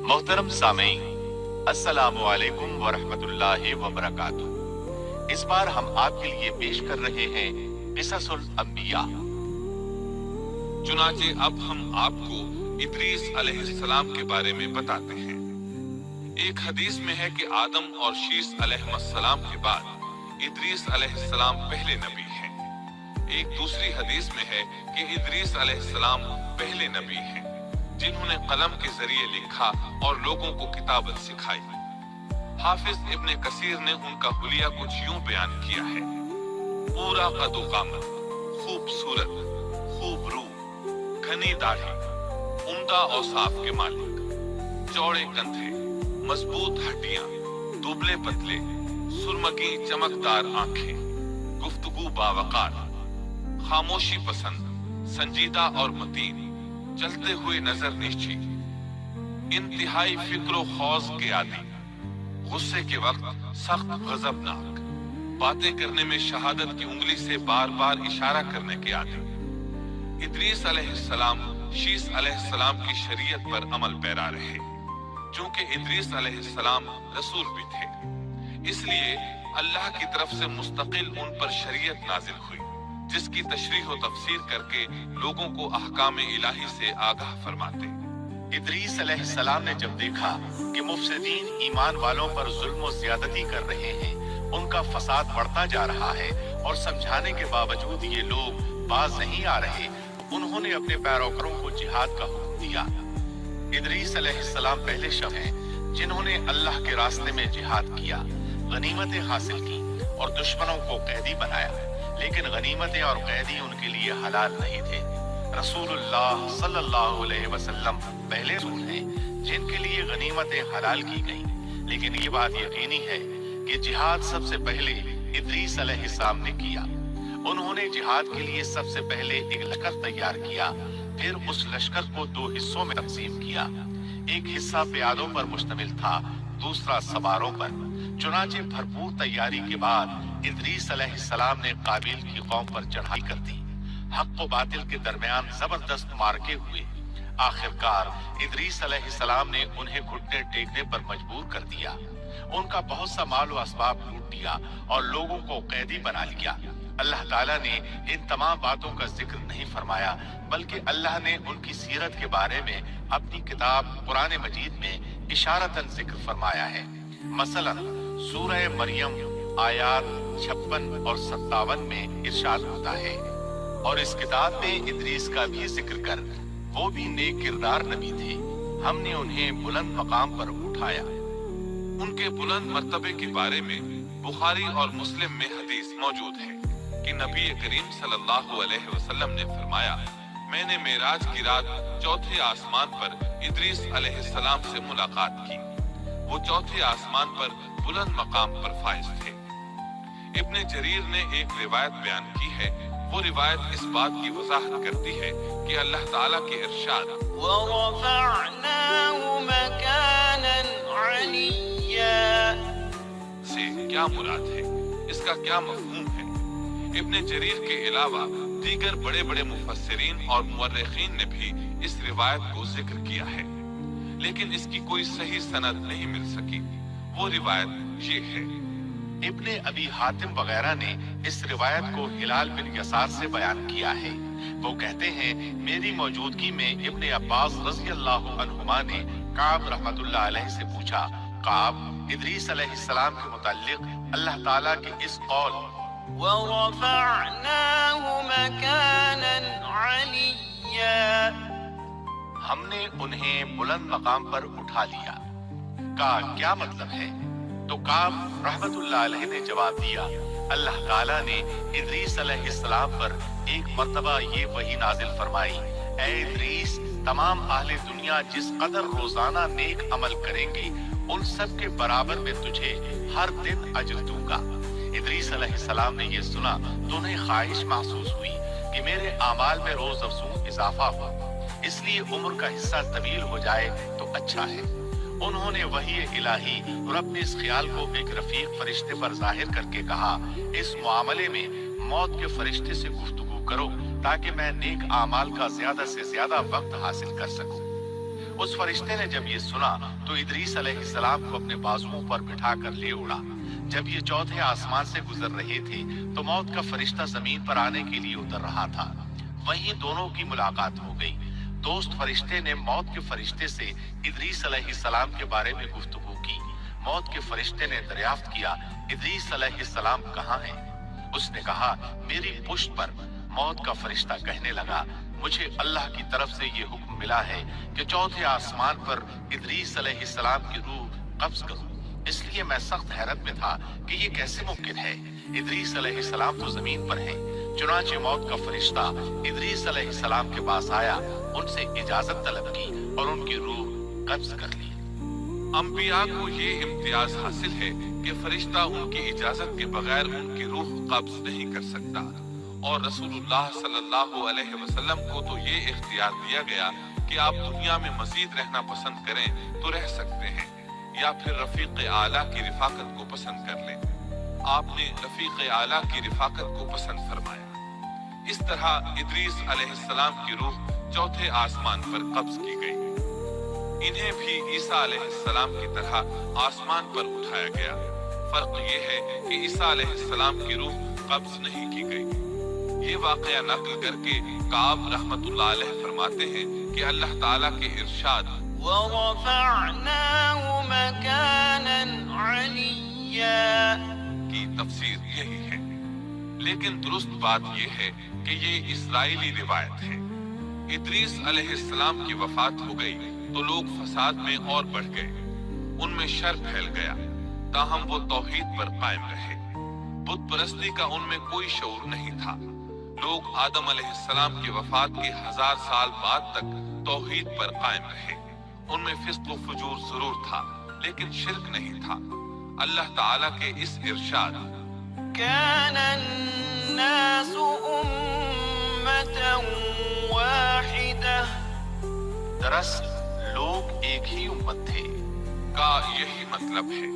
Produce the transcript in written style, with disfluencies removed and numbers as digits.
मोहतरम सामीन, अस्सलामु अलैकुम वरहमतुल्लाहि वबरकातुह। इस बार हम आपके लिए पेश कर रहे हैं क़िससुल अंबिया। चुनाचे अब हम आपको इदरीस अलैहिस्सलाम के बारे में बताते हैं। एक हदीस में है कि आदम और शीस अलैहिस्सलाम के बाद इदरीस अलैहिस्सलाम पहले नबी हैं। एक दूसरी हदीस में है कि इदरीस अलैहिस्सलाम पहले नबी हैं जिन्होंने कलम के जरिए लिखा और लोगों को किताबत सिखाई। हाफिज इब्ने कसीर ने उनका हुलिया कुछ यूं बयान किया है: पूरा कदो कामत, खूबसूरत, खूब रूह, घनी दाढ़ी, उम्दा औसाफ के मालिक, चौड़े कंधे, मजबूत हड्डियां, दुबले पतले, सुरमगी चमकदार आंखें, गुफ्तगू बावकार, खामोशी पसंद, संजीदा और मतीन, चलते हुए नजर निश्ची, इंतहाई फिक्र खौज के आदी, गुस्से के वक्त सख्त गजबनाक, बातें करने में शहादत की उंगली से बार बार इशारा करने के आदी। इदरीस अलैहिस्सलाम शीस अलैहिस्सलाम की शरीयत पर अमल पैरा रहे। चूंकि इदरीस अलैहिस्सलाम रसूल भी थे, इसलिए अल्लाह की तरफ से मुस्तकिल उन पर शरीयत नाजिल हुई, जिसकी तशरीह व तफसीर करके लोगों को अहकाम इलाही से आगाह फरमाते। इदरीस अलैहिस्सलाम ने जब देखा कि मुफसिदीन ईमान वालों पर जुल्म व ज्यादती कर रहे हैं, उनका फसाद बढ़ता जा रहा है और समझाने के बावजूद ये लोग बाज नहीं आ रहे, उन्होंने अपने पैरोकारों को जिहाद का हुक्म दिया। इदरीस अलैहिस्सलाम पहले शख्स हैं जिन्होंने अल्लाह के रास्ते में जिहाद किया, गनीमतें हासिल की और दुश्मनों को कैदी बनाया। लेकिन गनीमतें और कैदी उनके लिए हलाल नहीं थे। रसूलुल्लाह सल्लल्लाहु अलैहि वसल्लम पहले रसूल हैं जिनके लिए गनीमतें हलाल की गईं। लेकिन ये बात यकीनी है कि जिहाद सबसे पहले इदरीस अलैहिस्सलाम ने किया। उन्होंने जिहाद के लिए सबसे पहले एक लश्कर तैयार किया, फिर उस लश्कर को दो हिस्सों में तकसीम किया। एक हिस्सा प्यादों पर मुश्तमिल था, दूसरा सवारों पर। चुनाचे भरपूर तैयारी के बाद इदरीस अलैहिस्सलाम ने काबिल की कौम पर चढ़ाई कर दी। हक व बातिल के दरमियान जबरदस्त मार्के हुए। आखिरकार इदरीस अलैहिस्सलाम ने उन्हें घुटने टेकने पर मजबूर कर दिया। उनका बहुत सा माल व असबाब लूट लिया और लोगों को कैदी बना लिया। अल्लाह ताला ने इन तमाम बातों का जिक्र नहीं फरमाया, बल्कि अल्लाह ने उनकी सीरत के बारे में अपनी किताब कुरान मजीद में इशारतन जिक्र फरमाया है। मसलन सूरह मरियम आयात 56 और 57 में इरशाद होता है, और इस किताब में इदरीस का भी जिक्र कर, वो भी नेक किरदार नबी थे, हमने उन्हें बुलंद मकाम पर उठाया। उनके बुलंद मर्तबे के बारे में बुखारी और मुस्लिम में हदीस मौजूद है कि नबी करीम सल्लल्लाहु अलैहि वसल्लम ने फरमाया, मैंने मेराज की रात चौथे आसमान पर इदरीस अलैहिस्सलाम से मुलाकात की। वो चौथे आसमान पर बुलंद मकाम पर फाइज थे। इब्ने जरीर ने एक रिवायत बयान की है। वो रिवायत इस बात की वजाहत करती है कि अल्लाह ताला के इरशाद से क्या मुराद है, इसका क्या मफहूम है। इब्ने जरीर के अलावा दीगर बड़े बड़े मुफस्सिरीन और मुअर्रिखीन ने भी इस रिवायत को जिक्र किया है, लेकिन इसकी कोई सही सनद नहीं मिल सकी। वो रिवायत ये है। इब्ने अबी हातिम वगैरह ने इस रिवायत को हिलाल बिन यसार से बयान किया है। वो कहते हैं, मेरी मौजूदगी में इब्ने अब्बास रज़ी अल्लाहु अन्हुमा ने काब रहमतुल्लाह अलैहि से पूछा, काब, इदरीस अलैहिस्सलाम के मुताल्लिक अल्लाह ताला के इस कौल हमने उन्हें बुलंद मकाम पर उठा लिया का क्या मतलब है? तो काब रहमतुल्लाह अलैहि ने जवाब दिया, अल्लाह ताला ने इदरीस अलैहिस्सलाम पर एक मर्तबा ये वही नाजिल फरमाई, ऐ इदरीस, तमाम अहले दुनिया जिस कदर रोजाना नेक अमल करेंगे, उन सब के बराबर में तुझे हर दिन अजर दूंगा। इदरीस अलैहिस्सलाम ने ये सुना तो उन्हें ख्वाहिश महसूस हुई कि मेरे आमाल में रोज अफजूं इजाफा हो, इसलिए उम्र का हिस्सा तवील हो जाए तो अच्छा है। उन्होंने वही इलाही और अपने इस ख्याल को एक रफीक फरिश्ते पर जाहिर करके कहा, इस मामले में मौत के फरिश्ते से गुफ्तगू करो ताकि मैं नेक आमाल का ज्यादा से ज्यादा वक्त हासिल कर सकूं। اس فرشتے نے جب یہ سنا تو ادریس علیہ السلام کو اپنے بازوؤں پر بٹھا کر لے اڑا۔ جب یہ چوتھے آسمان سے گزر رہے تھے تو موت کا فرشتہ زمین پر آنے کے لیے اتر رہا تھا۔ وہیں دونوں کی ملاقات ہو گئی۔ دوست فرشتے نے موت کے فرشتے سے ادریس علیہ السلام کے بارے میں گفتگو کی۔ موت کے فرشتے نے دریافت کیا، ادریس علیہ السلام کہاں ہیں؟ اس نے کہا، میری پشت پر۔ موت کا فرشتہ کہنے لگا، مجھے اللہ کی طرف سے یہ حکم ملا ہے کہ چوتھے آسمان پر ادریس علیہ السلام کی روح قبض کروں، اس لیے میں سخت حیرت میں تھا کہ یہ کیسے ممکن ہے۔ ادریس علیہ السلام تو زمین پر ہیں۔ چنانچہ موت کا فرشتہ ادریس علیہ السلام کے پاس آیا، ان سے اجازت طلب کی اور ان کی روح قبض کر لی۔ انبیاء کو یہ امتیاز حاصل ہے کہ فرشتہ ان کی اجازت کے بغیر ان کی روح قبض نہیں کر سکتا، اور رسول اللہ صلی اللہ علیہ وسلم کو تو یہ اختیار دیا گیا کہ آپ دنیا میں مزید رہنا پسند کریں تو رہ سکتے ہیں، یا پھر رفیق اعلیٰ کی رفاقت کو پسند کر لیں۔ آپ نے رفیق اعلیٰ کی رفاقت کو پسند فرمایا۔ اس طرح ادریس علیہ السلام کی روح چوتھے آسمان پر قبض کی گئی۔ انہیں بھی عیسیٰ علیہ السلام کی طرح آسمان پر اٹھایا گیا۔ فرق یہ ہے کہ عیسیٰ علیہ السلام کی روح قبض نہیں کی گئی۔ یہ واقعہ نقل کر کے کعب رحمت اللہ علیہ فرماتے ہیں کہ اللہ تعالیٰ کے ارشاد وَرَفَعْنَاهُ مَكَانًا عَلِيًّا کی تفسیر یہی ہے، لیکن درست بات یہ ہے کہ یہ اسرائیلی روایت ہے۔ ادریس علیہ السلام کی وفات ہو گئی تو لوگ فساد میں اور بڑھ گئے، ان میں شر پھیل گیا، تاہم وہ توحید پر قائم رہے۔ بت پرستی کا ان میں کوئی شعور نہیں تھا۔ لوگ آدم علیہ السلام کی وفات کے 1000 سال بعد تک توحید پر قائم رہے۔ ان میں فسق و فجور ضرور تھا لیکن شرک نہیں تھا۔ اللہ تعالیٰ کے اس ارشاد كَانَ النَّاسُ أُمَّةً وَاحِدَةً دراصل لوگ ایک ہی امت تھے کا یہی مطلب ہے۔